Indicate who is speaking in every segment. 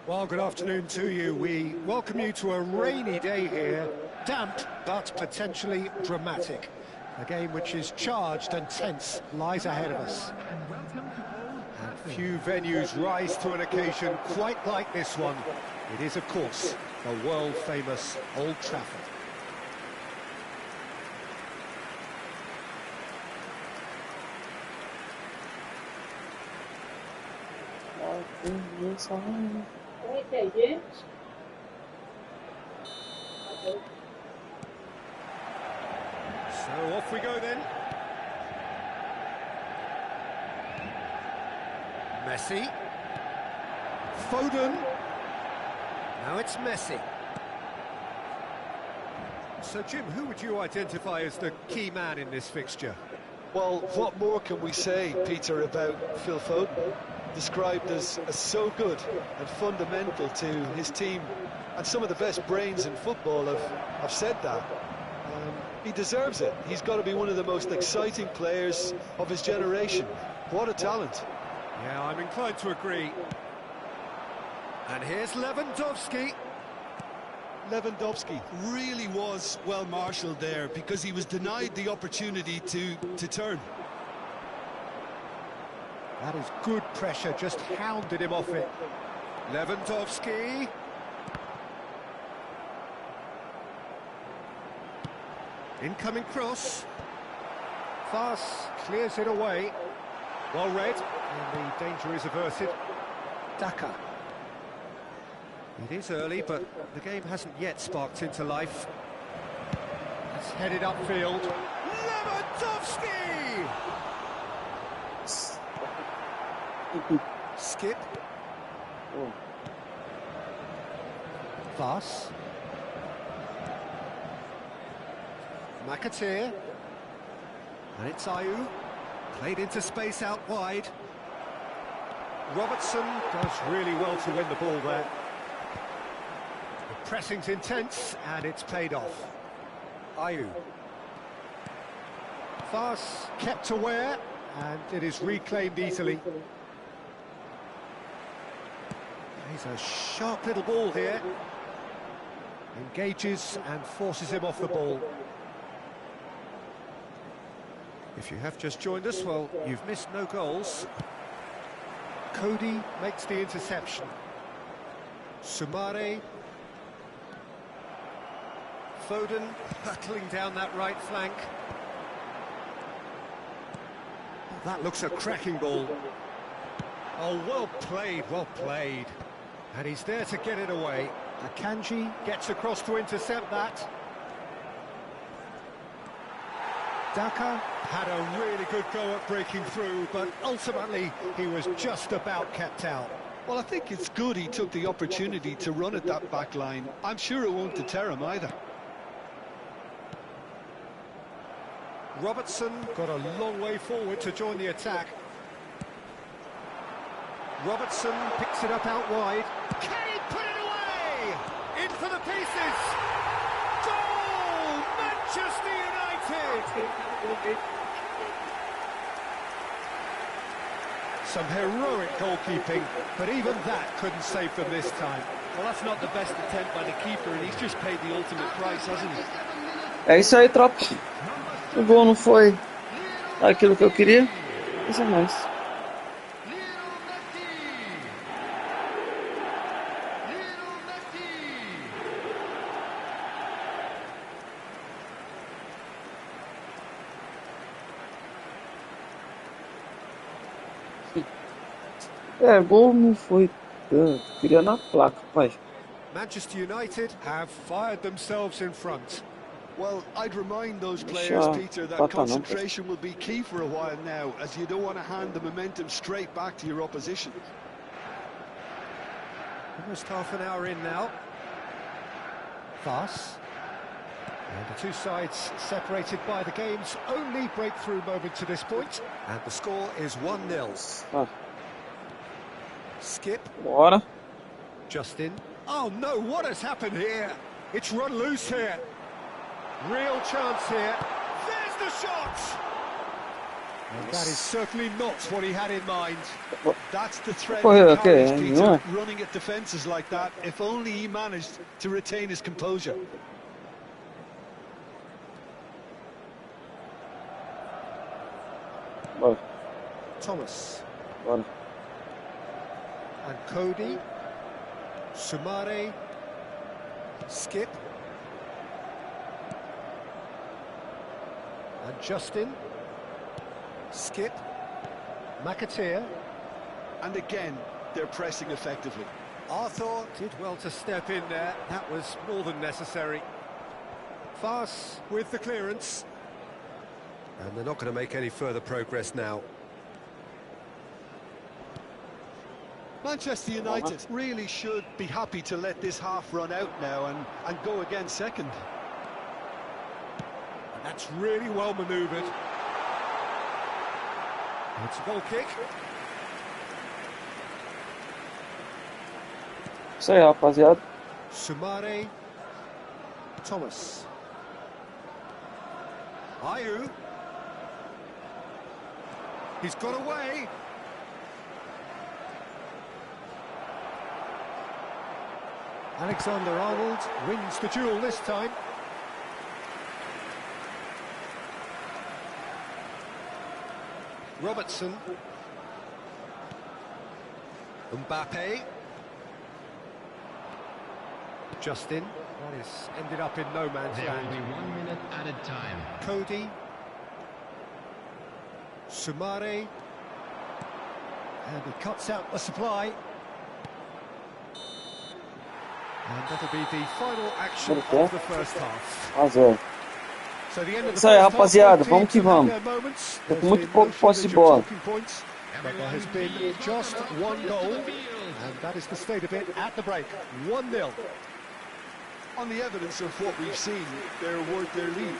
Speaker 1: Well, good afternoon to you. We welcome you to a rainy day here, damp but potentially dramatic. A game which is charged and tense lies ahead of us. And few venues rise to an occasion quite like this one. It is, of course, the world-famous Old Trafford. So off we go then. Messi. Foden. Now it's Messi. So Jim, who would you identify as the key man in this fixture?
Speaker 2: Well, what more can we say, Peter, about Phil Foden? Described as so good and fundamental to his team, and some of the best brains in football have said that. He deserves it. He's got to be one of the most exciting players of his generation. What a talent.
Speaker 1: Yeah, I'm inclined to agree. And here's Lewandowski.
Speaker 3: Lewandowski really was well marshalled there because he was denied the opportunity to turn.
Speaker 1: That is good pressure, just hounded him off it. Lewandowski. Incoming cross. Fas clears it away. Well read, and the danger is averted. Daka. It is early, but the game hasn't yet sparked into life. It's headed upfield. Lewandowski! Skip. Fas. McAteer. And it's Ayew. Played into space out wide. Robertson does really well to win the ball there. The pressing's intense, and it's paid off. Ayew. Fas kept aware, and it is reclaimed easily. He's a sharp little ball here. Engages and forces him off the ball. If you have just joined us, well, you've missed no goals. Cody makes the interception. Sumare. Foden hurtling down that right flank. That looks a cracking ball. Oh, well played, well played. And he's there to get it away. Akanji gets across to intercept that. Daka had a really good go at breaking through, but ultimately he was just about kept out.
Speaker 2: Well, I think it's good he took the opportunity to run at that back line. I'm sure it won't deter him either.
Speaker 1: Robertson got a long way forward to join the attack. Robertson picks it up out wide. Can he put it away? In for the pieces! Goal! Manchester United! Some heroic goalkeeping, but even that couldn't save them this time.
Speaker 4: Well, that's not the best attempt by the keeper, and he's just paid the ultimate price, hasn't he?
Speaker 5: É isso aí, tropa. O gol não foi aquilo que eu queria, mas é mais. É, gol não foi tanto, queria na placa, pai.
Speaker 1: Manchester United have fired themselves in front.
Speaker 3: Well, I'd remind those players, Peter, that concentration will be key for a while now, as you don't want to hand the momentum straight back to your opposition.
Speaker 1: Almost half an hour in now. Fast. And the two sides separated by the game's only breakthrough moment to this point. And the score is 1-0. Skip.
Speaker 5: Bora.
Speaker 1: Justin. Oh no, what has happened here? It's run loose here. Real chance here. There's the shot! And that is certainly not what he had in mind.
Speaker 3: That's the threat of
Speaker 5: okay,
Speaker 3: Peter, running at defences like that. If only he managed to retain his composure.
Speaker 5: Bora.
Speaker 1: Thomas.
Speaker 5: Bora.
Speaker 1: And Cody. Sumare. Skip. And Justin. Skip. McAteer.
Speaker 3: And again, they're pressing effectively.
Speaker 1: Arthur did well to step in there. That was more than necessary. Fast with the clearance. And they're not going to make any further progress now.
Speaker 3: Manchester United really should be happy to let this half run out now and go again second.
Speaker 1: And that's really well manoeuvred. It's a goal kick.
Speaker 5: Isso aí, rapaziada.
Speaker 1: Sumare. Thomas. Ayew. He's got away. Alexander-Arnold wins the duel this time. Robertson. Mbappe. Justin. That is ended up in no man's land.
Speaker 6: There will be 1 minute at a time.
Speaker 1: Cody. Sumare. And he cuts out the supply. And that'll be the final action of the first half.
Speaker 5: 1-0.
Speaker 1: So the end of the
Speaker 5: Isso aí,
Speaker 1: first half,
Speaker 5: rapaziada.
Speaker 1: both
Speaker 5: Vamos que
Speaker 1: teams have
Speaker 5: vamos.
Speaker 1: their moments.
Speaker 5: Tô
Speaker 1: There's
Speaker 5: com muito
Speaker 1: been
Speaker 5: pouco
Speaker 1: no
Speaker 5: posse de
Speaker 1: shortage of
Speaker 5: bola.
Speaker 1: talking points, but there has been just one goal, and that is the state of it at the break. 1-0.
Speaker 3: On the evidence of what we've seen, they're worth their lead.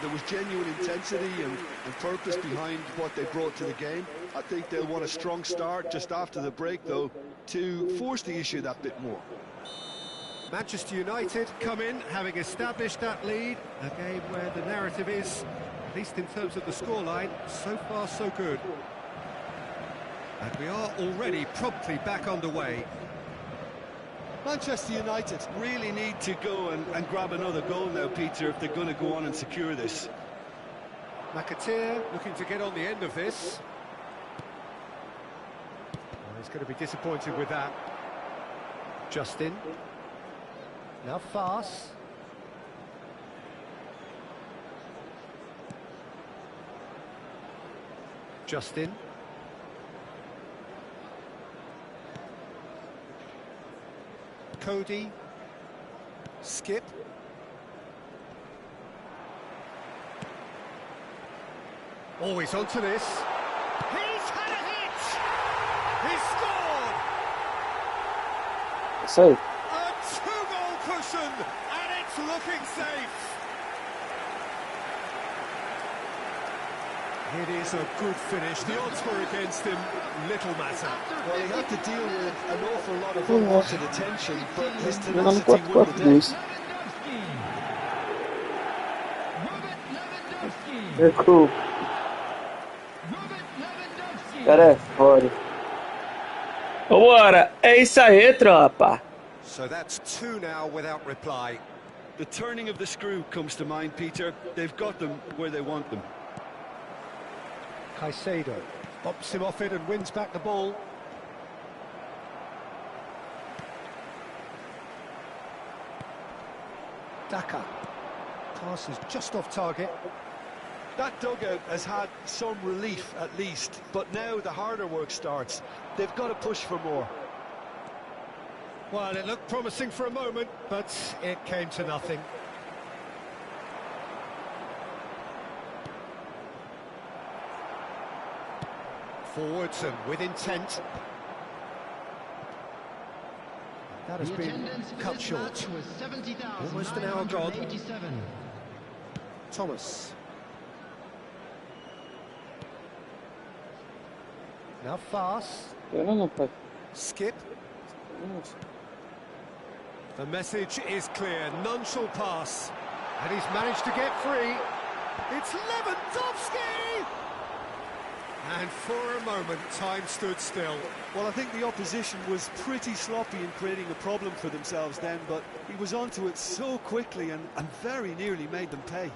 Speaker 3: There was genuine intensity and purpose behind what they brought to the game. I think they'll want a strong start just after the break, though, to force the issue that bit more.
Speaker 1: Manchester United come in, having established that lead. A game where the narrative is, at least in terms of the scoreline, so far so good. And we are already promptly back underway.
Speaker 3: Manchester United really need to go and grab another goal now, Peter, if they're going to go on and secure this.
Speaker 1: McAteer looking to get on the end of this. Well, he's going to be disappointed with that. Justin. Now Fast. Justin. Cody. Skip. Always onto this. He's had a hit! He's scored!
Speaker 5: Isso aí.
Speaker 1: A two-goal cushion, and it's looking safe. It is a good finish. The odds were against him. Little matter.
Speaker 3: Well, he had to deal with an awful lot of unwanted attention, but his
Speaker 5: Jogando
Speaker 3: tenacity won the day.
Speaker 5: 4-4-2. Recuo. Cara, é fora. Bora! É isso aí, tropa!
Speaker 1: So that's two now without reply.
Speaker 3: The turning of the screw comes to mind, Peter. They've got them where they want them.
Speaker 1: Caicedo bops him off it and wins back the ball. Daka. Pass is just off target.
Speaker 3: That dugout has had some relief at least, but now the harder work starts. They've got to push for more.
Speaker 1: Well, it looked promising for a moment, but it came to nothing. Forwards and with intent. That has been cut short. Almost an hour gone. Thomas. Now fast. Skip. The message is clear. None shall pass. And he's managed to get free. It's Lewandowski! And for a moment, time stood still.
Speaker 2: Well, I think the opposition was pretty sloppy in creating a problem for themselves then, but he was onto it so quickly and very nearly made them pay.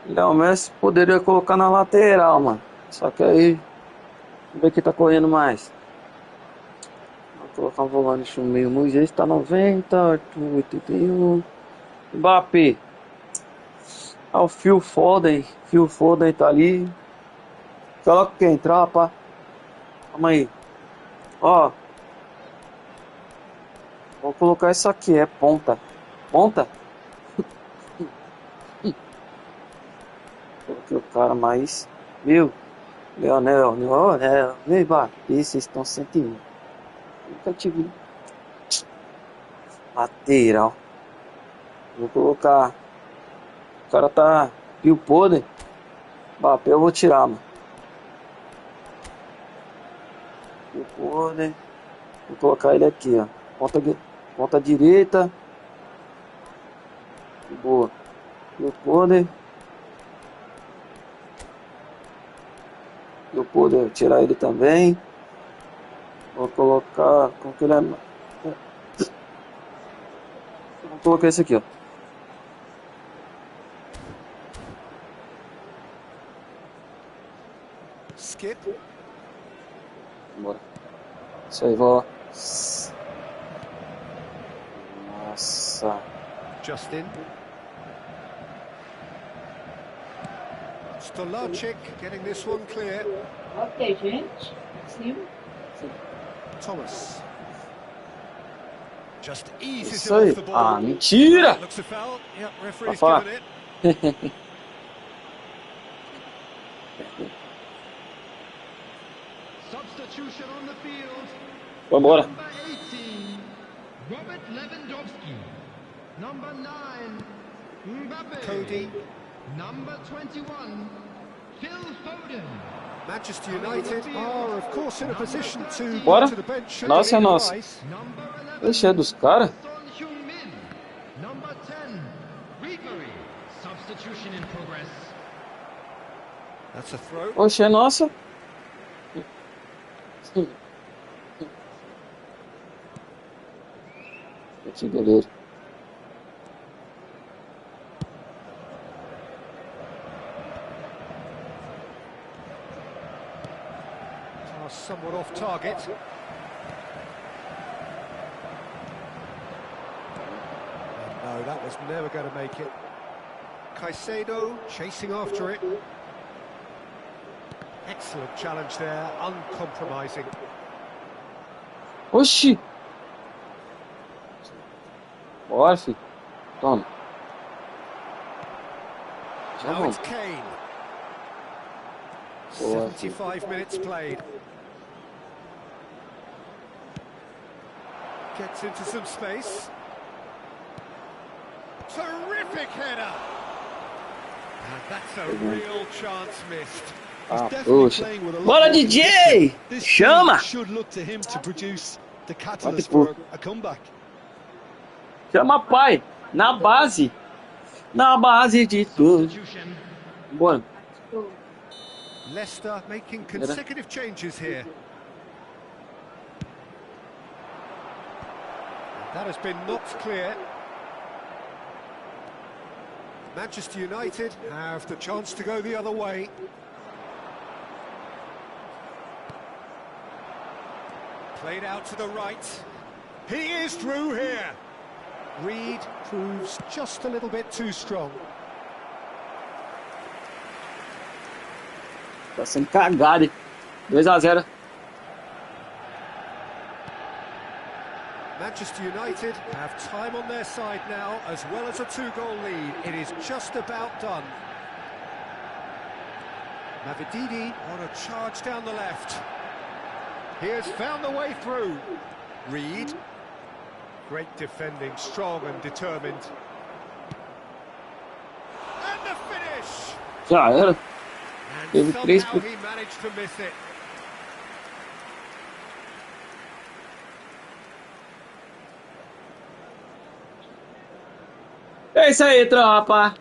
Speaker 5: Léo Messi poderia colocar na lateral, mano. Só que aí, vamos ver quem tá correndo mais. Vou colocar um volante no meio. Moisés tá 90, 81. Mbappé. Ah, o Phil Foden. Phil Foden tá ali. Coloca quem? Tropa. Calma aí. Ó. Vou colocar isso aqui, é ponta. Ponta? Coloquei o cara mais. Viu? Leonel, vem Mbappé, vocês estão 101. Nunca tive. Lateral. Vou colocar. O cara tá. Phil Foden. Mbappé eu vou tirar, mano. Phil Foden. Vou colocar ele aqui, ó. Ponta direita. Boa. Phil Foden. Eu poder tirar ele também. Vou colocar. Como que ele é? Vou colocar esse aqui, ó.
Speaker 1: Skip.
Speaker 5: Bora. Isso aí, vó. Nossa.
Speaker 1: Justin. Stolarczyk getting this one clear.
Speaker 7: Ok, gente. Sim.
Speaker 1: Thomas. Just eases
Speaker 5: Isso
Speaker 1: it
Speaker 5: aí.
Speaker 1: off the ball.
Speaker 5: Ah, mentira!
Speaker 1: Looks a foul. Yep, referee's
Speaker 5: falar.
Speaker 1: given it.
Speaker 6: Substitution on the field.
Speaker 5: Vambora.
Speaker 6: Number 18, Robert Lewandowski. Number 9, Mbappe.
Speaker 1: Cody.
Speaker 6: Number 21, Phil Foden.
Speaker 1: Manchester United are, of course, in a position to
Speaker 5: Bora.
Speaker 1: go to the bench. should
Speaker 5: Nossa,
Speaker 1: they
Speaker 5: é nossa.
Speaker 1: rise.
Speaker 6: Number 11,
Speaker 5: Esse é dos caras?
Speaker 6: Son Heung-min. Number 10, Ribery. Substitution in progress.
Speaker 1: That's a throw.
Speaker 5: Oxe, é nossa. Aqui, goleiro.
Speaker 1: Somewhat off target. No, that was never going to make it. Caicedo chasing after it. Excellent challenge there, uncompromising.
Speaker 5: Oxi! Bora, filho. Toma. Já
Speaker 1: Now
Speaker 5: vamos.
Speaker 1: it's Kane.
Speaker 5: Boa,
Speaker 1: 75 minutes played. Gets into some space. Terrific header! And that's a real chance missed.
Speaker 5: Ah,
Speaker 2: Definitely
Speaker 5: poxa.
Speaker 2: playing with a lot
Speaker 5: Bora,
Speaker 2: more
Speaker 5: DJ!
Speaker 2: conviction. This
Speaker 5: Chama!
Speaker 2: team should look to him to produce the catalyst
Speaker 5: Bate, pô.
Speaker 2: for a comeback.
Speaker 5: Chama pai. Na base. Na base de tudo.
Speaker 6: Substitution.
Speaker 5: Bora.
Speaker 1: Leicester making consecutive changes here. That has been knocked clear. Manchester United have the chance to go the other way. Played out to the right. He is through here. Reed proves just a little bit too strong.
Speaker 5: Tá sendo cagado, hein? 2 a 0.
Speaker 1: Manchester United have time on their side now, as well as a 2-goal lead. It is just about done. Mavididi on a charge down the left. He has found the way through. Reed. Great defending, strong and determined. And the finish!
Speaker 5: Já era.
Speaker 1: And
Speaker 5: Teve três
Speaker 1: somehow he managed to miss it.
Speaker 5: É isso aí, tropa.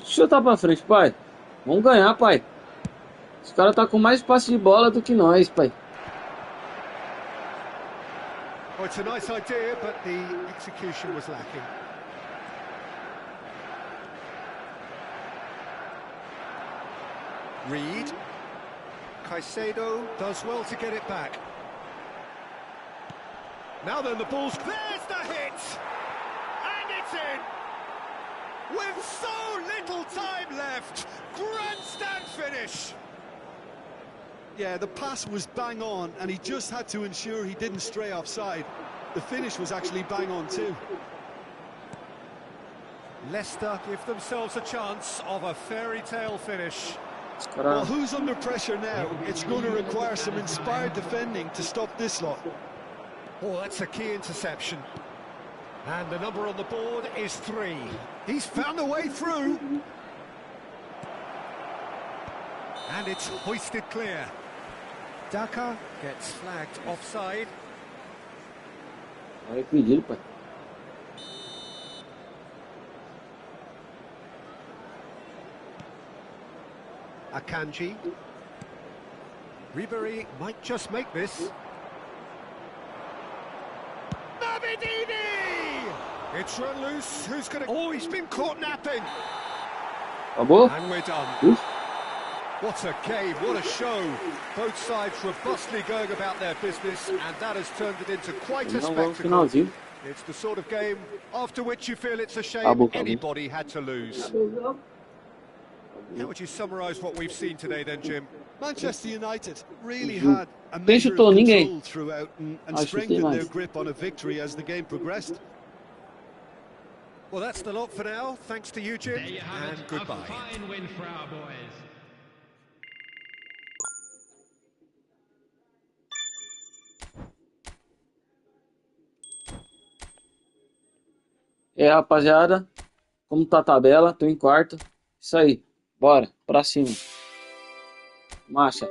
Speaker 5: Chutar pra frente, pai. Vamos ganhar, pai. Os caras tá com mais passe de bola do que nós, pai.
Speaker 1: Oh, it's a nice idea, but the execution was lacking. Reed. Caicedo does well to get it back. Now then, the ball's... There's the hit! And it's in! With so little time left! Grandstand finish!
Speaker 3: Yeah, the pass was bang on, and he just had to ensure he didn't stray offside. The finish was actually bang on too.
Speaker 1: Leicester give themselves a chance of a fairy tale finish.
Speaker 3: Well, who's under pressure now? It's going to require some inspired defending to stop this lot.
Speaker 1: Oh, that's a key interception. And the number on the board is 3. He's found a way through. And it's hoisted clear. Daka gets flagged offside.
Speaker 5: Vai pedir, pai.
Speaker 1: Akanji. Ribery might just make this. Mavididi! It's run loose. Who's going to... Oh, he's been caught napping.
Speaker 5: Acabou?
Speaker 1: And we're done.
Speaker 5: Uf.
Speaker 1: What a game, what a show. Both sides robustly going about their business, and that has turned it into quite a
Speaker 5: Não vamos
Speaker 1: spectacle.
Speaker 5: finalzinho.
Speaker 1: It's the sort of game after which you feel it's a shame
Speaker 5: Acabou.
Speaker 1: anybody had to lose. How would you summarise what we've seen today then, Jim?
Speaker 3: Manchester United really had a
Speaker 5: Quem
Speaker 3: measure
Speaker 5: chutou?
Speaker 3: of
Speaker 5: Ninguém.
Speaker 3: control throughout and
Speaker 5: Ah, chutei
Speaker 3: strengthened their
Speaker 5: mais.
Speaker 3: grip on a victory as the game progressed.
Speaker 1: Well, that's the lot for now. Thanks to you, Jim,
Speaker 6: There you have
Speaker 1: and
Speaker 6: it,
Speaker 1: goodbye.
Speaker 6: a fine win for our boys.
Speaker 5: E aí, rapaziada, como tá a tabela? Tô em quarto. Isso aí, bora, pra cima. Marcha.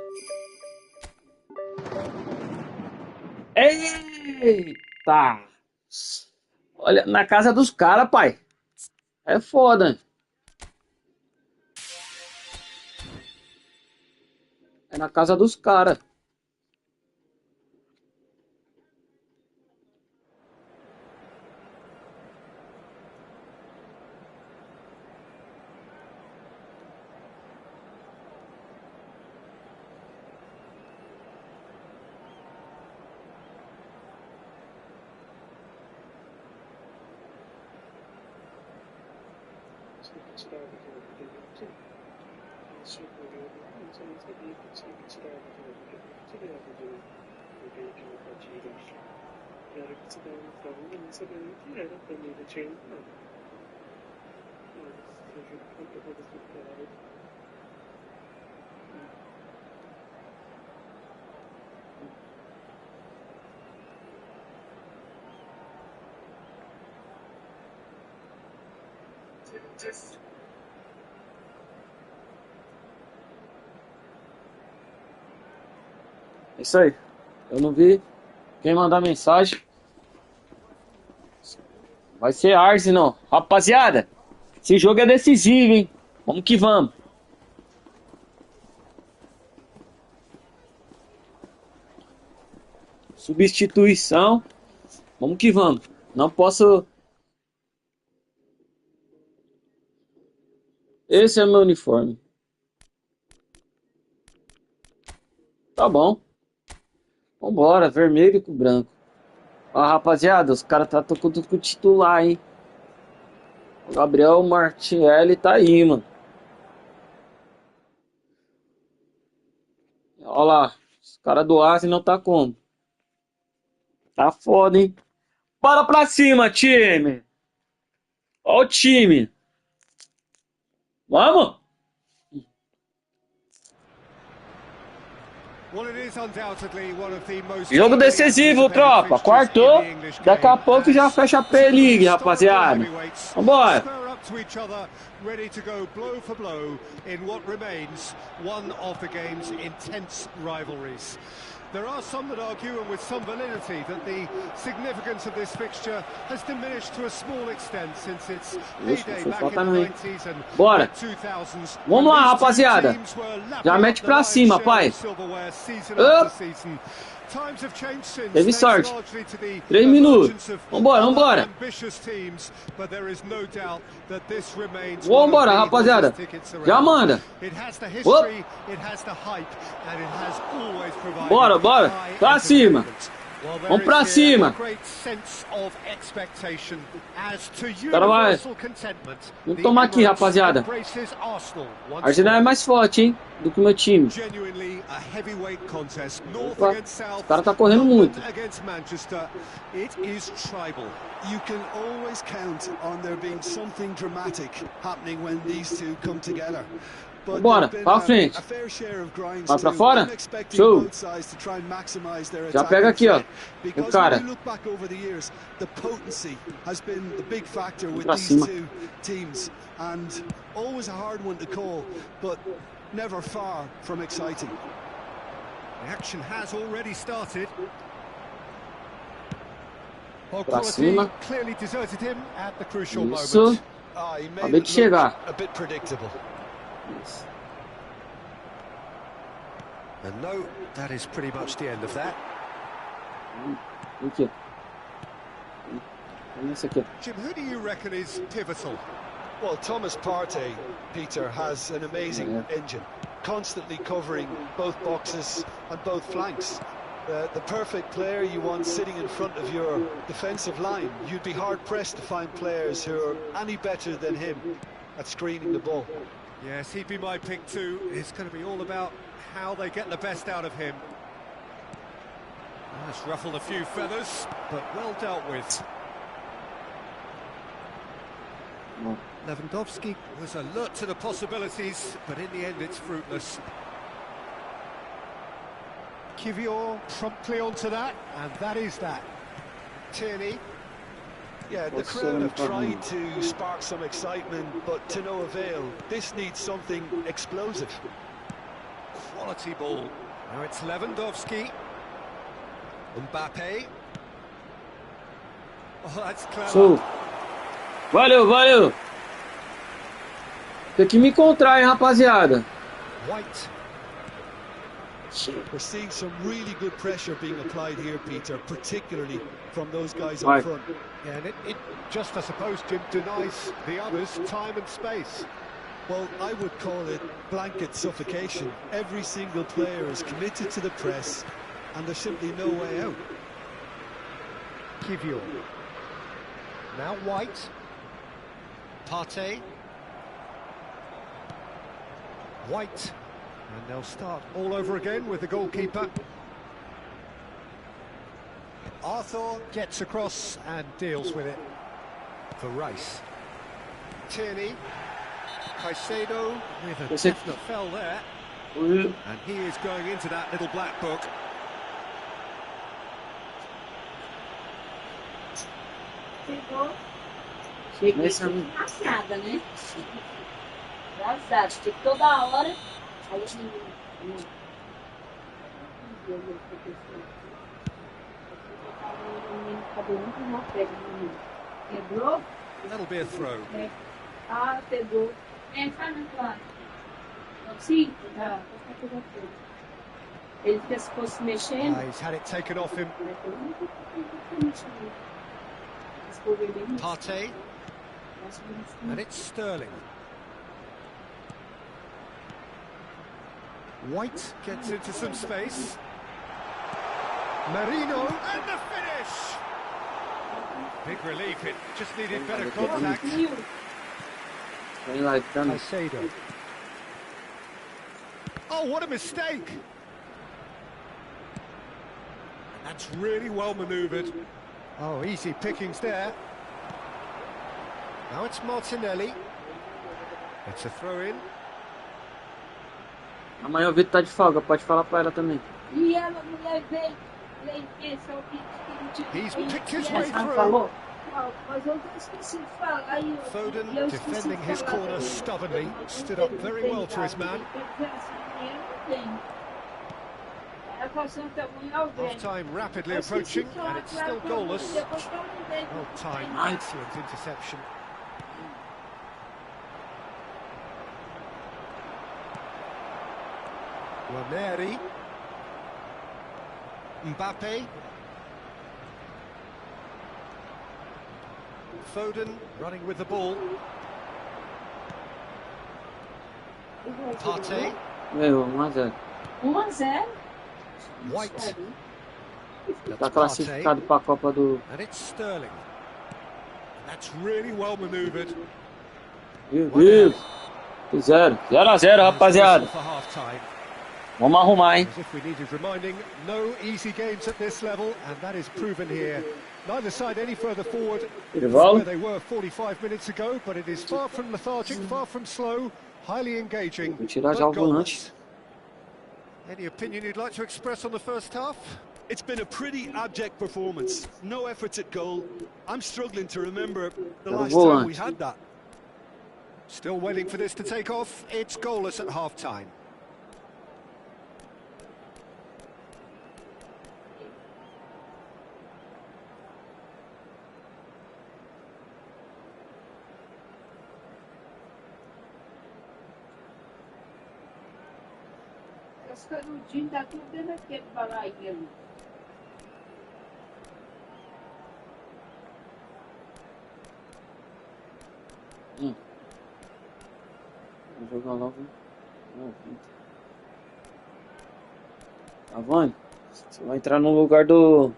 Speaker 5: Eita! Olha, na casa dos caras, pai. É foda. É na casa dos caras. É isso aí. Eu não vi quem mandar mensagem. Vai ser Arsenal. Rapaziada, esse jogo é decisivo, hein? Vamos que vamos. Substituição. Vamos que vamos. Não posso... Esse é meu uniforme. Tá bom. Vambora, vermelho com branco. Ó, rapaziada, os caras tá tocando com o titular, hein? O Gabriel Martinelli tá aí, mano. Ó lá, os caras do Arsenal tá como? Tá foda, hein? Bora pra cima, time! Ó o time! Vamos!
Speaker 1: Well, it is undoubtedly one of the most
Speaker 5: Jogo decisivo, tropa. Quartou. Daqui a pouco já fecha a P-League, rapaziada. Vambora.
Speaker 1: Square up to each other, ready to go blow for blow in what remains one of the game's intense rivalries. There are some that argue, and with some validity, that the significance of this fixture has diminished to a small extent since its heyday back in the 90s and
Speaker 5: Bora.
Speaker 1: 2000s.
Speaker 5: Vamos lá, rapaziada. Já mete pra cima, pai. Teve sorte. 3 minutos. Vambora, vambora. Vambora, rapaziada. Já manda. Bora, bora. Pra cima. Vamos pra cima. Cara vai. Vamos tomar aqui, rapaziada. A Argentina é mais forte, hein, do que o meu time. Opa, o cara tá correndo muito.
Speaker 3: You can always count on there being something dramatic happening when these two come together.
Speaker 5: Bora, pra frente. Vai pra fora? Show. Já pega aqui, ó. O cara. Pra cima. Pra cima. Isso. Acabei de chegar.
Speaker 1: And no, that is pretty much the end of that.
Speaker 5: Aqui. Esse aqui.
Speaker 1: Jim, who do you reckon is pivotal?
Speaker 2: Well, Thomas Partey, Peter, has an amazing engine, constantly covering both boxes and both flanks. The perfect player you want sitting in front of your defensive line. You'd be hard-pressed to find players who are any better than him at screening the ball.
Speaker 1: Yes, he'd be my pick too. It's going to be all about how they get the best out of him. That's ruffled a few feathers, but well dealt with. Lewandowski was alert to the possibilities, but in the end it's fruitless. Kivior promptly onto that, and that is that. Tierney.
Speaker 2: Yeah, the crowd have tried to spark some excitement, but to no avail. This needs something explosive.
Speaker 1: Quality ball. Now it's Lewandowski. Mbappe. Oh, that's clever.
Speaker 5: Show. Valeu, valeu. Tem que me encontrar, hein, rapaziada.
Speaker 1: White.
Speaker 2: We're seeing some really good pressure being applied here, Peter, particularly from those guys up front.
Speaker 1: Yeah, and it just, I suppose, Jim, denies the others time and space.
Speaker 2: Well, I would call it blanket suffocation. Every single player is committed to the press, and there's simply no way out.
Speaker 1: Kivior. Now White. Partey. White. And they'll start all over again with the goalkeeper. Arthur gets across and deals with it for Rice. Tierney. Caicedo with a definite fell there. And he is going into that little black book.
Speaker 7: Chega engraçada, né? Engraçado, tem que toda hora. Aí quebrou?
Speaker 1: That'll be a throw.
Speaker 7: Ah, pegou. Faz na tua. Sim, tá. Ele ficou se mexendo.
Speaker 1: He's had it taken off him. Partey. And it's Sterling. White gets into some space. Marino and the finish! Big relief, it just needed better contact. Caicedo. Oh, what a mistake! That's really well manoeuvred. Oh, easy pickings there. Now it's Martinelli. It's a throw-in.
Speaker 5: Amanhã o Vitor tá de folga, pode falar pra ela também.
Speaker 7: E ela, mulher, vem pensar o que
Speaker 1: He's picked his
Speaker 7: e
Speaker 1: way
Speaker 7: ela
Speaker 1: through.
Speaker 7: falou. Mas eu esqueci de falar.
Speaker 1: Foden, defending his corner stubbornly, stood up very well to his man. Half-time rapidly approaching, and it's still goalless. Well timed, excellent interception. Ranieri. Mbappe. Foden running with the ball. Partey.
Speaker 5: Meu, 1-0.
Speaker 7: 1-0.
Speaker 1: White.
Speaker 5: Tá classificado pra Copa do...
Speaker 1: And it's Sterling. That's really well manoeuvred.
Speaker 5: Viu? 0 a 0, rapaziada. Vamos arrumar, hein?
Speaker 1: As if we needed reminding, no easy games at this level, and that is proven here. Neither side any further forward than where they were 45 minutes ago, but it is far from lethargic, far from slow, highly engaging.
Speaker 5: Vou tirar já o volante.
Speaker 1: Any opinion you'd like to express on the first half?
Speaker 3: It's been a pretty abject performance. No efforts at goal. I'm struggling to remember the last time we had that.
Speaker 1: Still waiting for this to take off. It's goalless at half-time.
Speaker 7: Os canudinhos tá tudo dentro daquele balaio ali.
Speaker 5: Vou jogar logo. Cavani, você vai entrar no lugar do...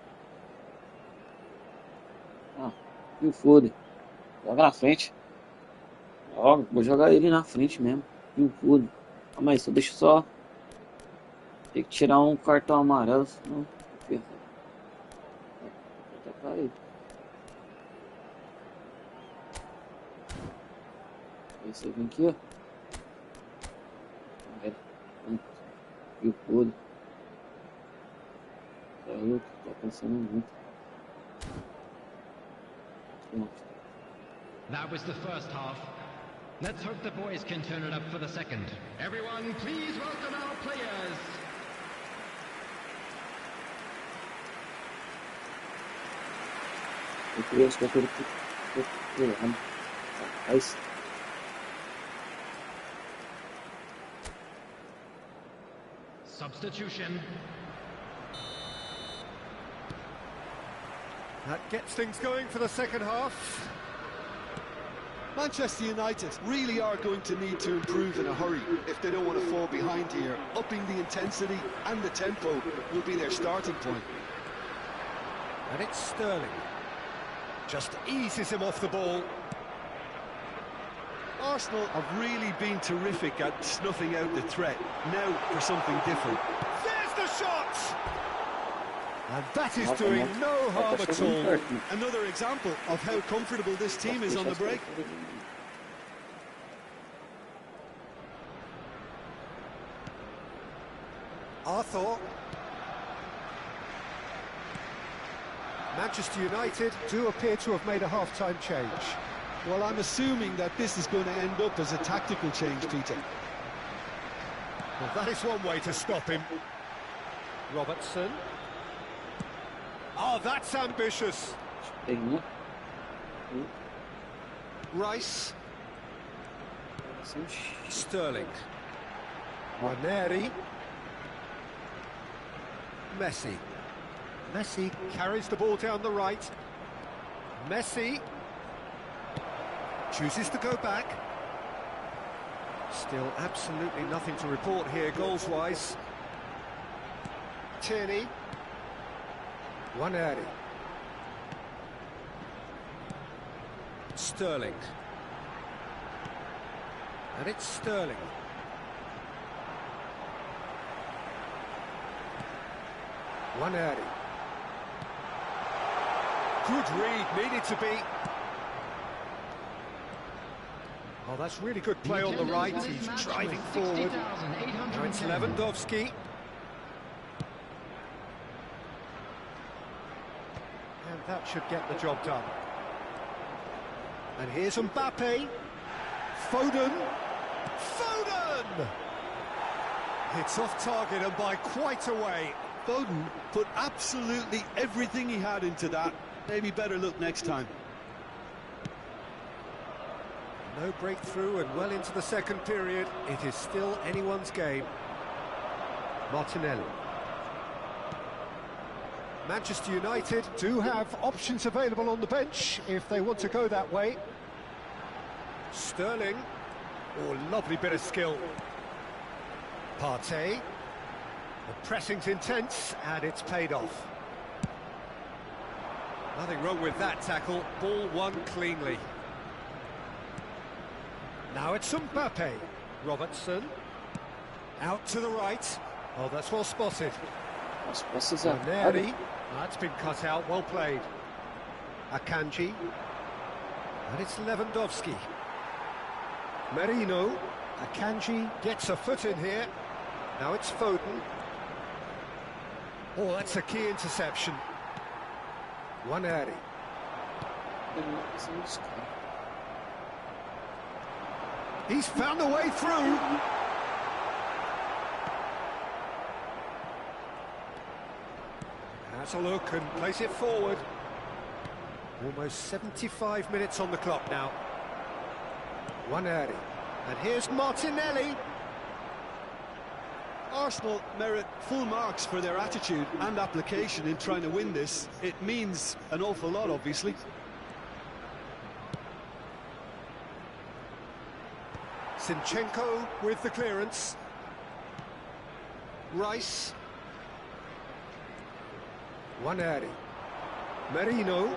Speaker 5: E o Foden. Joga na frente. Vou jogar ele na frente mesmo. E o Foden. Calma aí, deixa só... Tem que tirar um cartão amarelo, senão... Vou atacar ele. Aí você vem aqui, ó. E o Foden. Tá louco, tá pensando muito.
Speaker 6: That was the first half. Let's hope the boys can turn it up for the second. Everyone, please welcome our players.
Speaker 5: Eu queria acho que aquele Mas...
Speaker 6: Substitution.
Speaker 1: That gets things going for the second half.
Speaker 3: Manchester United really are going to need to improve in a hurry if they don't want to fall behind here. Upping the intensity and the tempo will be their starting point.
Speaker 1: And it's Sterling. Just eases him off the ball.
Speaker 3: Arsenal have really been terrific at snuffing out the threat. Now for something different.
Speaker 1: There's the shot! And that is doing no harm at all.
Speaker 3: Another example of how comfortable this team is on the break.
Speaker 1: Arthur. Manchester United do appear to have made a half-time change.
Speaker 3: Well, I'm assuming that this is going to end up as a tactical change, Peter.
Speaker 1: Well, that is one way to stop him. Robertson. Oh, that's ambitious. Rice. Sterling. Ranieri. Messi. Messi carries the ball down the right. Messi chooses to go back. Still absolutely nothing to report here goals-wise. Tierney. Ranieri. Sterling. And it's Sterling. Ranieri. Good read, needed to be. Oh, that's really good play on the right. He's driving forward. Now it's Lewandowski. And that should get the job done. And here's Mbappe. Foden. Foden! It's off target and by quite a way.
Speaker 3: Foden put absolutely everything he had into that. Maybe better look next time.
Speaker 1: No breakthrough and well into the second period. It is still anyone's game. Martinelli. Manchester United do have options available on the bench if they want to go that way. Sterling. Oh, lovely bit of skill. Partey. The pressing's intense and it's paid off. Nothing wrong with that tackle. Ball won cleanly. Now it's Mbappe. Robertson. Out to the right. Oh, that's well spotted. Neri. That's been cut out. Well played. Akanji. And it's Lewandowski. Merino. Akanji gets a foot in here. Now it's Foden. Oh, that's a key interception. Neri. He's found a way through. Has a look and plays it forward. Almost 75 minutes on the clock now. Neri. And here's Martinelli.
Speaker 3: Arsenal merit full marks for their attitude and application in trying to win this. It means an awful lot, obviously.
Speaker 1: Zinchenko with the clearance. Rice. Neri. Merino.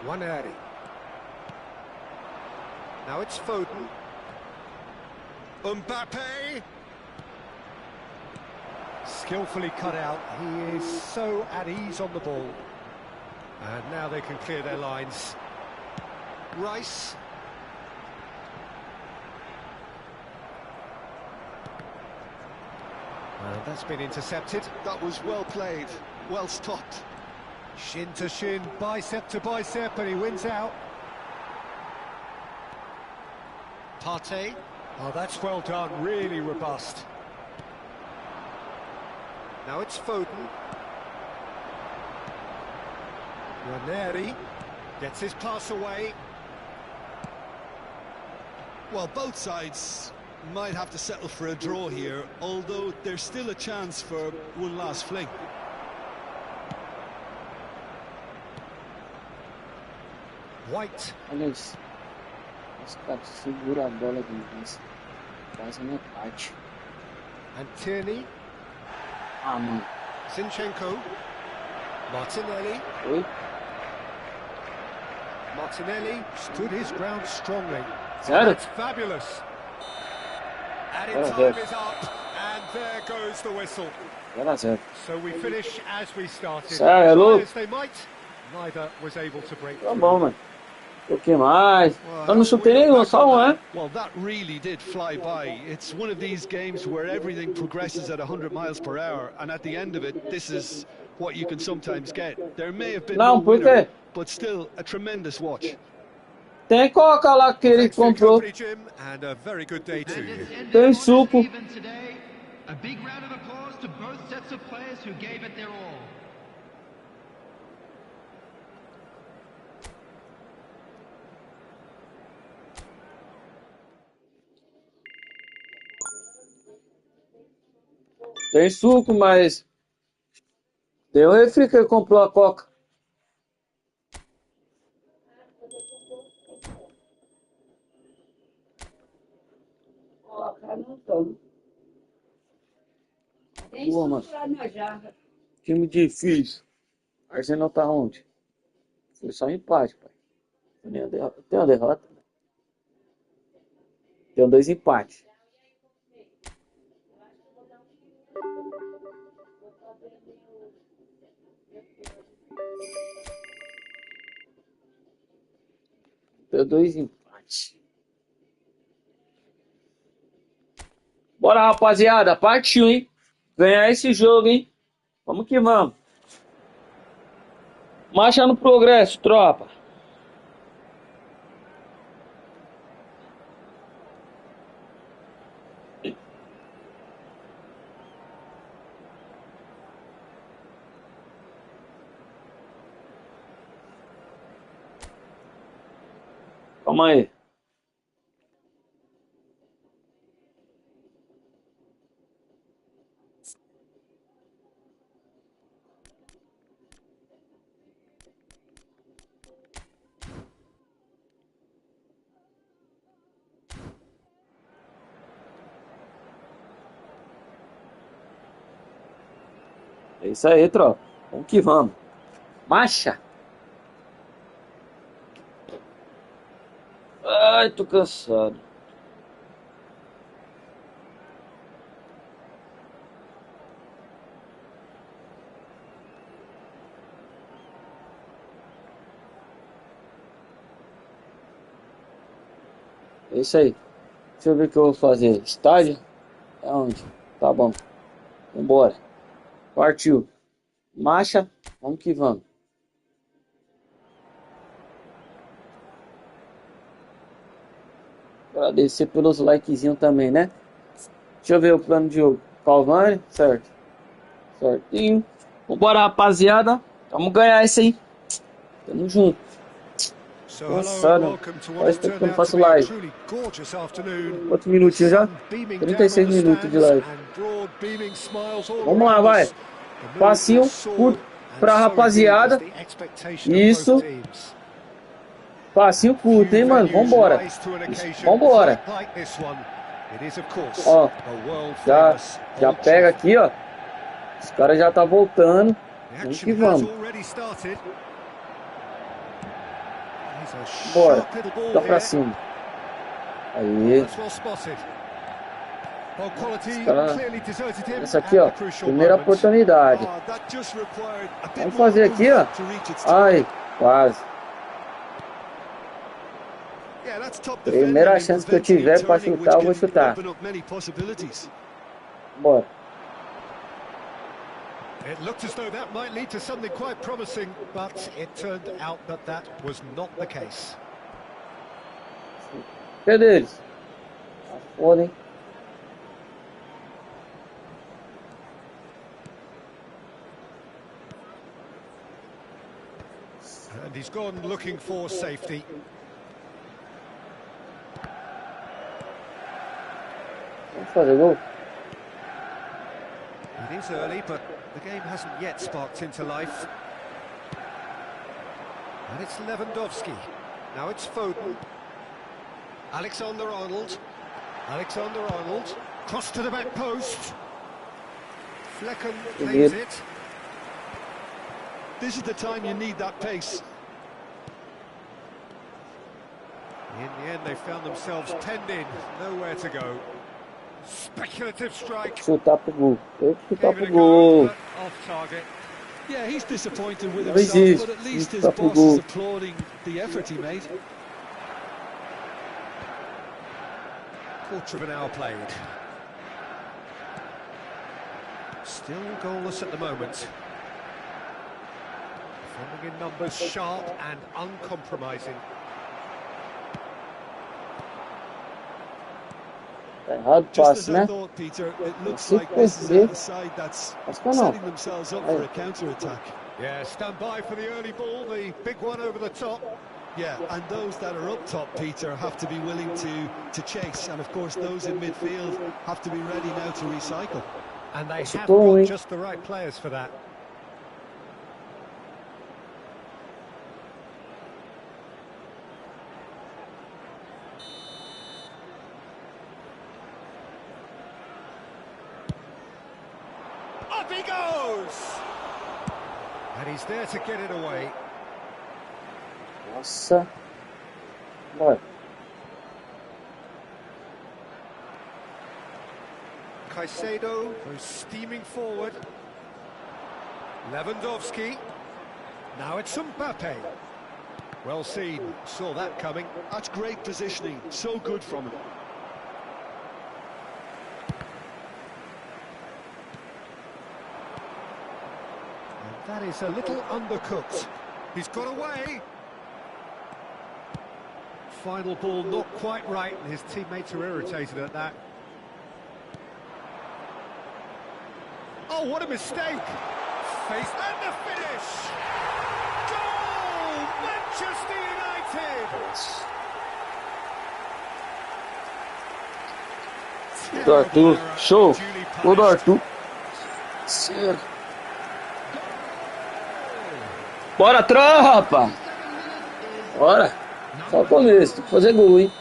Speaker 1: Neri. Now it's Foden. Mbappe. Skillfully cut out. He is so at ease on the ball. And now they can clear their lines. Rice. And that's been intercepted.
Speaker 3: That was well played, well stopped.
Speaker 1: Shin to shin, bicep to bicep, and he wins out. Partey. Oh, that's well done, really robust. Now it's Foden. Neri gets his pass away.
Speaker 3: Well, both sides might have to settle for a draw here, although there's still a chance for one last fling.
Speaker 1: White.
Speaker 5: Olha isso. Os caras seguram a bola demais. Faz a minha parte.
Speaker 1: And Tierney.
Speaker 5: Ah, mano.
Speaker 1: Zinchenko. Martinelli.
Speaker 5: Oi?
Speaker 1: Martinelli stood his ground strongly.
Speaker 5: Sério?
Speaker 1: That's fabulous. Added time is up, and there goes the whistle.
Speaker 5: 0-0.
Speaker 1: So we finish as we started.
Speaker 5: Sério, é louco?
Speaker 1: As they might, neither was able to break
Speaker 5: Tá
Speaker 1: through.
Speaker 5: bom, mano. Um pouquinho mais. Eu não chutei nenhum, só um, né?
Speaker 3: Well, that really did fly by. It's one of these games where everything progresses at 100 miles per hour, and at the end of it, this is what you can sometimes get. There may have been no
Speaker 5: Não, por
Speaker 3: winner,
Speaker 5: quê?
Speaker 3: but still a tremendous watch.
Speaker 5: Tem coca lá que ele
Speaker 1: Thanks for your
Speaker 5: comprou.
Speaker 1: company, Jim, and a very good day to you.
Speaker 5: Tem suco.
Speaker 6: Even today, a big round of applause to both sets of players who gave it their all.
Speaker 5: Tem suco, mas... Tem o refri que ele comprou a coca. Boa, mano. Time difícil. Arsenal tá onde? Foi só um empate, pai. Tem uma derrota. Tem 2 empates. Deu 2 empates. Bora, rapaziada. Partiu, hein? Ganhar esse jogo, hein? Vamos que vamos. Marcha no progresso, tropa. Calma aí. É isso aí, tropa. Vamos que vamos. Marcha. Ai, tô cansado. É isso aí. Deixa eu ver o que eu vou fazer. Estádio? Aonde? Tá bom. Vambora. Partiu. Marcha. Vamos que vamos. Agradecer pelos likezinhos também, né? Deixa eu ver o plano de jogo. Calvani, certo. Certinho. Vambora, rapaziada. Vamos ganhar esse aí. Tamo junto. Cansado. Faz tempo que eu não faço live. Quantos minutinhos já? 36 minutos de live. Vamos lá, vai. Passinho curto pra rapaziada. Isso. Passinho curto, hein, mano? Vambora. Vambora. Ó. Já pega aqui, ó. Os caras já tá voltando. Vamos que vamos. Bora. Tá pra cima. Aí. Essa aqui, ó. Primeira oportunidade. Vamos fazer aqui, ó. Ai, quase. Primeira chance que eu tiver pra chutar, eu vou chutar. Bora.
Speaker 1: It looked as though that might lead to something quite promising, but it turned out that that was not the case.
Speaker 5: Cadê eles? Tá foda, hein?
Speaker 1: And he's gone looking for safety.
Speaker 5: Vamos fazer gol?
Speaker 1: It is early, but the game hasn't yet sparked into life. And it's Lewandowski. Now it's Foden. Alexander-Arnold. Alexander-Arnold. Cross to the back post. Flecken plays it.
Speaker 2: This is the time you need that pace.
Speaker 1: In the end, they found themselves penned in. Nowhere to go. Speculative strike.
Speaker 5: Chutar pro gol. Eu chutar pro gol.
Speaker 1: Off target.
Speaker 2: Yeah, he's disappointed with himself, but at least his boss is applauding the effort he made.
Speaker 1: Quarter of an hour played. Still goalless at the moment. Defending in numbers, sharp and uncompromising.
Speaker 5: Tá errado o passe, né?
Speaker 2: Assim que fazer.
Speaker 5: Acho que não.
Speaker 1: Yeah, stand by for the early ball, the big one over the top.
Speaker 2: Yeah, and those that are up top, Peter, have to be willing to chase, and of course those in midfield have to be ready now to recycle.
Speaker 1: And they have got just the right players for that. Up he goes! And he's there to get it away.
Speaker 5: Nossa. Bora.
Speaker 1: Caicedo goes steaming forward. Lewandowski. Now it's Mbappe. Well seen, saw that coming.
Speaker 3: That's great positioning, so good from him.
Speaker 1: And that is a little undercooked. He's got away. Final ball not quite right, and his teammates are irritated at that. Oh, what a mistake! Face and the finish! Goal! Manchester United!
Speaker 5: Do Arthur, show! Gol do Arthur. Sério. Bora, tropa! Bora! Só o começo, tem que fazer gol, hein?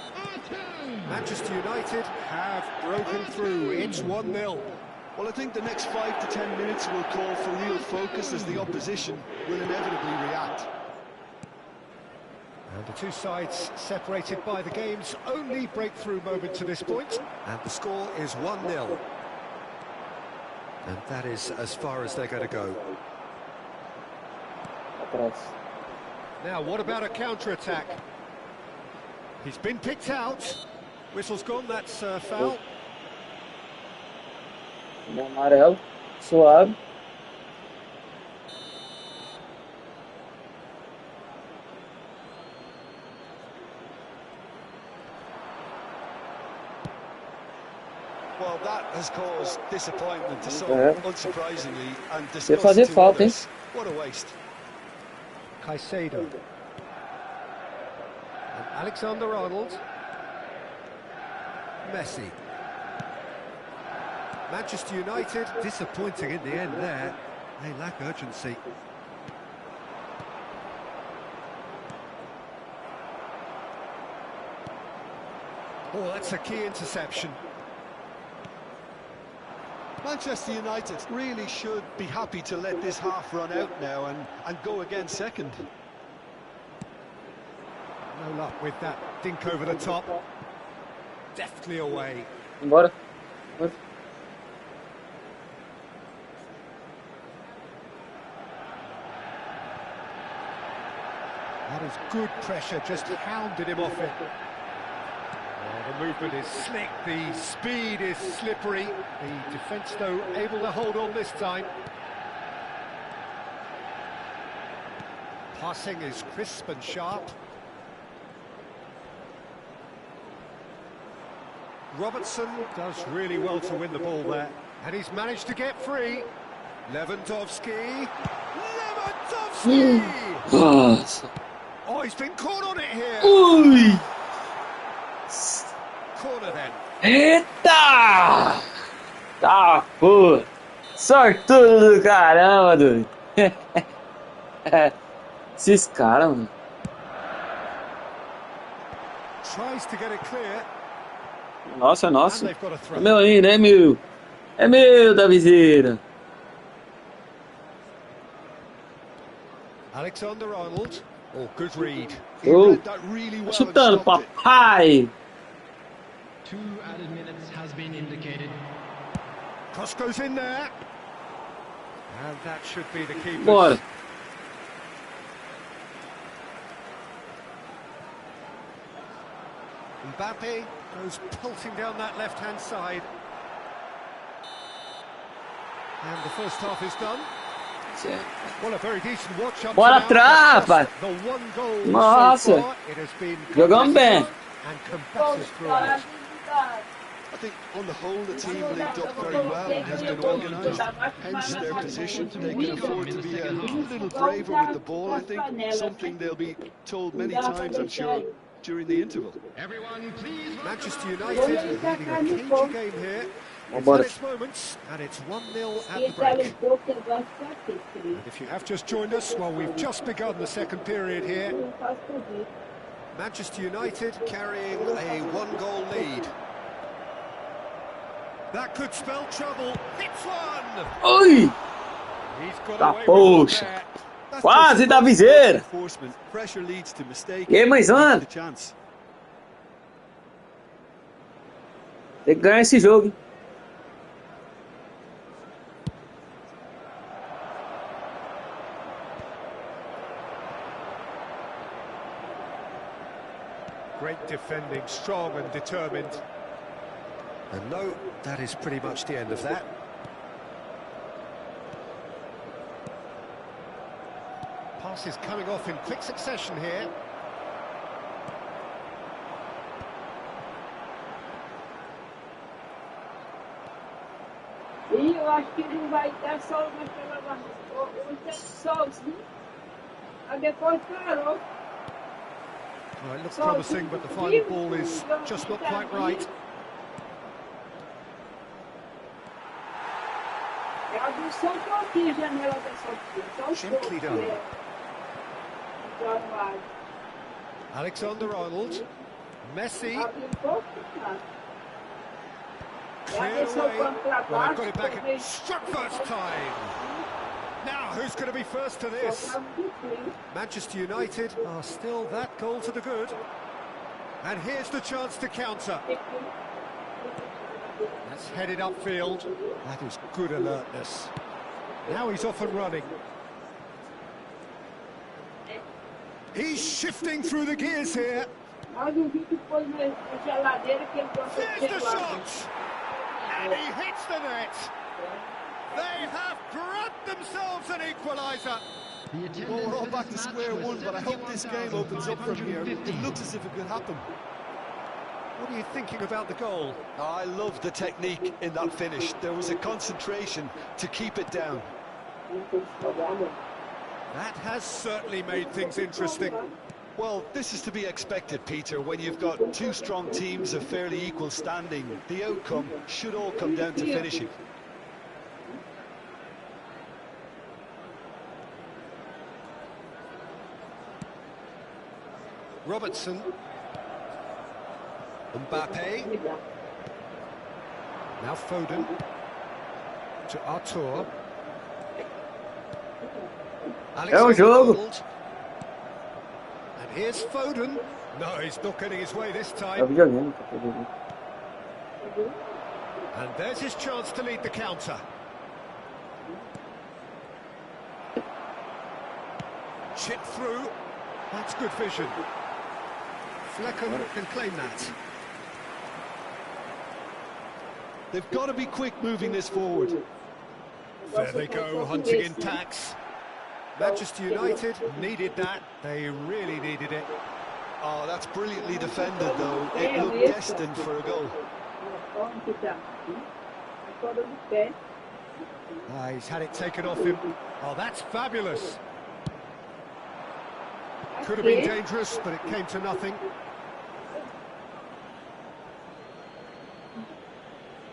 Speaker 1: Manchester United have broken through. It's 1-0.
Speaker 3: Well, I think the next 5 to 10 minutes will call for real focus as the opposition will inevitably react.
Speaker 1: And the two sides separated by the game's only breakthrough moment to this point. And the score is 1-0. And that is as far as they're going to go. Now, what about a counter-attack? He's been picked out. Whistle's gone, that's foul.
Speaker 5: Amarelo, suave.
Speaker 2: Well, that has caused disappointment to some, unsurprisingly, and disgust
Speaker 5: fazer
Speaker 2: to
Speaker 5: falta, hein?
Speaker 2: others. What a waste.
Speaker 1: Caicedo. And Alexander-Arnold. Messi. Manchester United disappointing in the end there. They lack urgency. Oh, that's a key interception.
Speaker 2: Manchester United really should be happy to let this half run out now and go again second.
Speaker 1: No luck with that dink over the top. Deftly away.
Speaker 5: Bora.
Speaker 1: That is good pressure, just hounded him off it. Oh, the movement is slick, the speed is slippery. The defence, though, able to hold on this time. Passing is crisp and sharp. Robertson does really well to win the ball there. And he's managed to get free. Lewandowski. Lewandowski!
Speaker 5: Nossa.
Speaker 1: Oh, he's been caught on it here.
Speaker 5: Ui!
Speaker 1: Corner then.
Speaker 5: Eita! Tá, pô! Sortudo do caramba, doido! Esses caras, mano.
Speaker 1: Tries to get it clear.
Speaker 5: Nossa, é nosso.
Speaker 1: And they've got a throw.
Speaker 5: É meu ainda, é meu. É meu, da viseira.
Speaker 1: Alexander-Arnold. Oh, good read.
Speaker 3: He
Speaker 5: Oh,
Speaker 3: read that really well and
Speaker 5: chutando,
Speaker 3: stopped it.
Speaker 5: papai!
Speaker 6: 2 added minutes has been indicated.
Speaker 1: Cross goes in there. And that should be the keeper.
Speaker 5: Bora.
Speaker 1: Mbappe goes pelting down that left-hand side. And the first half is done. Well, a very decent watch up
Speaker 5: Bora,
Speaker 1: to now.
Speaker 5: trapa!
Speaker 1: The one goal
Speaker 5: Nossa.
Speaker 1: so far. It has been
Speaker 5: Jogamos bem.
Speaker 1: and combative throughout.
Speaker 3: I think on the whole the team linked up very well and has been organised, hence their position. They can afford to be a little braver with the ball, I think, something they'll be told many times, I'm sure, during the interval.
Speaker 6: Everyone, please.
Speaker 1: Manchester United leading a cagey game here. It's
Speaker 5: Bora.
Speaker 1: had its moments, and it's 1-0 at the break. And if you have just joined us, well, we've just begun the second period here. Manchester United carrying a one-goal lead. That could spell trouble. Hits one!
Speaker 5: Ui!
Speaker 1: He's got
Speaker 5: Tá,
Speaker 1: away with
Speaker 5: poxa.
Speaker 1: that.
Speaker 3: That's
Speaker 5: Quase
Speaker 3: just
Speaker 5: da viseira.
Speaker 3: enforcement. Pressure leads to mistake.
Speaker 5: E aí, mãezona?
Speaker 3: The chance.
Speaker 5: Tem que ganhar esse jogo, hein?
Speaker 1: Great defending, strong and determined. And no, that is pretty much the end of that. Passes coming off in quick succession here.
Speaker 7: E eu acho que ele vai dar só naquela sozinho. Aí depois parou.
Speaker 1: Well, it looks promising, but the final ball is just not quite right.
Speaker 7: Abriu só um pouquinho a janela dessa só um
Speaker 1: Gently
Speaker 7: pouco.
Speaker 1: done. Alexander-Arnold, Messi,
Speaker 7: Abriu um pouco,
Speaker 1: cleared away. Well, they've got it back and struck first time. Now, who's going to be first to this? Manchester United are still that goal to the good. And here's the chance to counter. That's headed upfield. That is good alertness. Now he's off and running. He's shifting through the gears here. There's the shot! And he hits the net. They have grabbed themselves an equaliser.
Speaker 3: Well, we're all back to square one, but I hope this game opens up from here. It looks as if it could happen.
Speaker 1: What are you thinking about the goal?
Speaker 2: I love the technique in that finish. There was a concentration to keep it down.
Speaker 1: That has certainly made things interesting.
Speaker 2: Well, this is to be expected, Peter. When you've got two strong teams of fairly equal standing, the outcome should all come down to finishing.
Speaker 1: Robertson. Mbappe. Now Foden. To Artur. Alexander-Arnold. And here's Foden. No, he's not getting his way this time. And there's his chance to lead the counter. Chip through. That's good vision. Flecken can claim that.
Speaker 2: They've got to be quick moving this forward.
Speaker 1: There they go, hunting in tacks. Manchester United needed that. They really needed it.
Speaker 2: Oh, that's brilliantly defended, though. It looked destined for a goal.
Speaker 1: He's had it taken off him. Oh, that's fabulous. Could have been dangerous, but it came to nothing.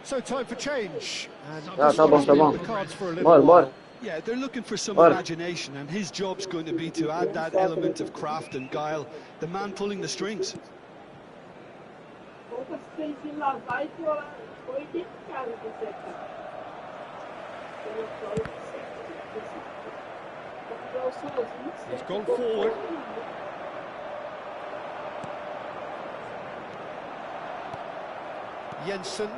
Speaker 1: So time for change. And the cards for a little while.
Speaker 3: Yeah, they're looking for some imagination, and his job's going to be to add that element of craft and guile, the man pulling the strings.
Speaker 1: He's gone forward. Jensen.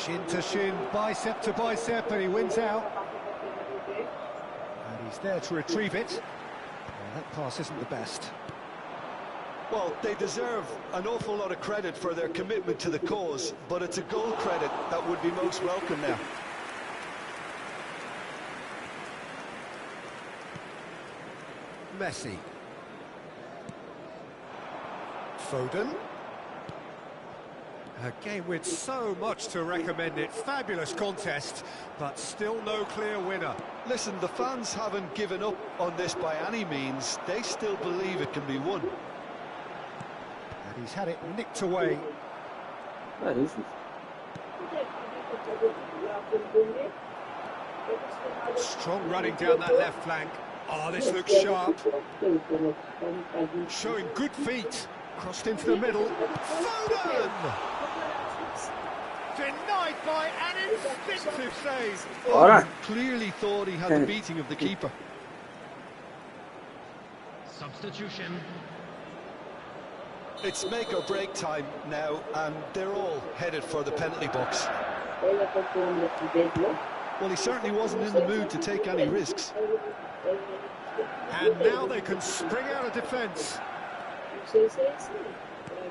Speaker 1: Shin to shin, bicep to bicep, and he wins out. And he's there to retrieve it. Well, that pass isn't the best.
Speaker 2: Well, they deserve an awful lot of credit for their commitment to the cause, but it's a goal credit that would be most welcome now.
Speaker 1: Messi. Foden. A game with so much to recommend it. Fabulous contest, but still no clear winner.
Speaker 2: Listen, the fans haven't given up on this by any means. They still believe it can be won.
Speaker 1: And he's had it nicked away. Strong running down that left flank. Oh, this looks sharp. Showing good feet. Crossed into the middle. Foden! Denied by an instinctive save.
Speaker 3: Oh, clearly thought he had the beating of the keeper.
Speaker 6: Substitution.
Speaker 2: It's make or break time now, and they're all headed for the penalty box.
Speaker 3: Well, he certainly wasn't in the mood to take any risks.
Speaker 1: And now they can spring out of defence.
Speaker 7: Não sei se é esse.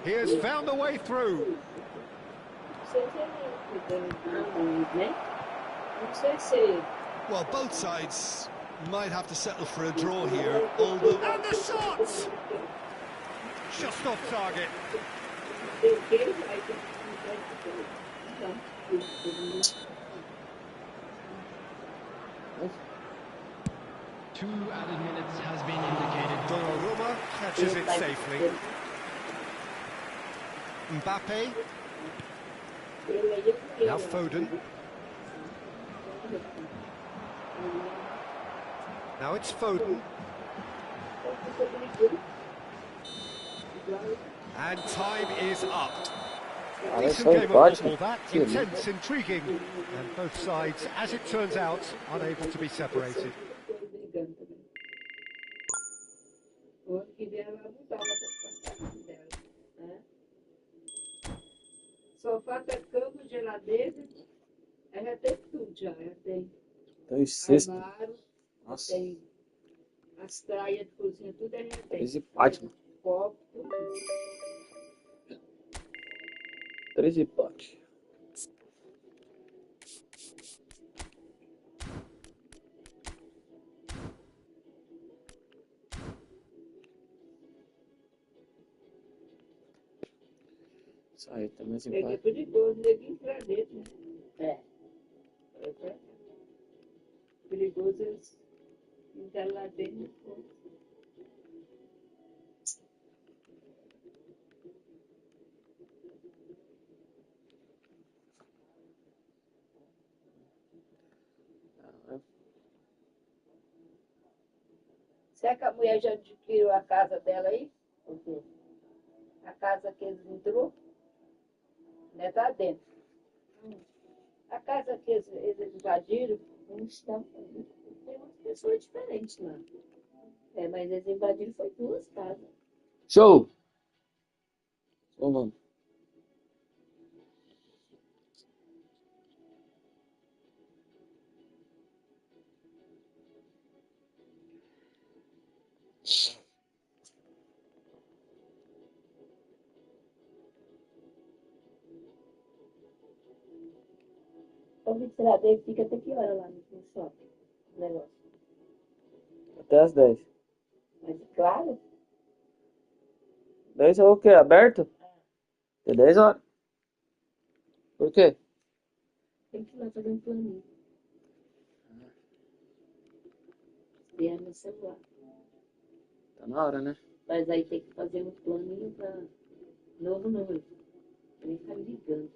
Speaker 1: He has found the way through.
Speaker 7: Não sei se é né? Não sei se é.
Speaker 2: Well, both sides might have to settle for a draw here, although...
Speaker 1: And the shot! Just off target.
Speaker 6: Two added minutes has been indicated.
Speaker 1: Donnarumma catches it safely. Mbappe. Now Foden. Now it's Foden. And time is up. Decent game of football that, intense, intriguing, and both sides, as it turns out, unable to be separated.
Speaker 7: Sofá, cama, geladeira, já tem tudo já tem.
Speaker 5: Tem os cestos.
Speaker 7: Armário,
Speaker 5: Nossa.
Speaker 7: tem as traias de cozinha, tudo já tem.
Speaker 5: Três empates, mano.
Speaker 7: Copo, tudo.
Speaker 5: 3 empates. Isso aí, também os
Speaker 7: Peguei
Speaker 5: empates.
Speaker 7: perigoso, neguinho pra dentro, né? Perigoso eles entrar lá dentro. Será que a mulher já adquiriu a casa dela aí? A casa que eles entrou? Né? Tá dentro. A casa que eles invadiram, não estão. Tem umas pessoas diferentes lá. Mas eles invadiram foi 2 casas.
Speaker 5: Show! Show, mano.
Speaker 7: O ventilador fica até que hora lá no shopping? O negócio.
Speaker 5: Até as 10.
Speaker 7: Mas claro,
Speaker 5: 10 é o quê? Aberto? Até 10 horas. Por quê?
Speaker 7: tem que ir lá fazer um planinho. Ver no celular.
Speaker 5: Tá na hora, né?
Speaker 7: Mas aí tem que fazer um planinho para novo número. Nem ficar ligando.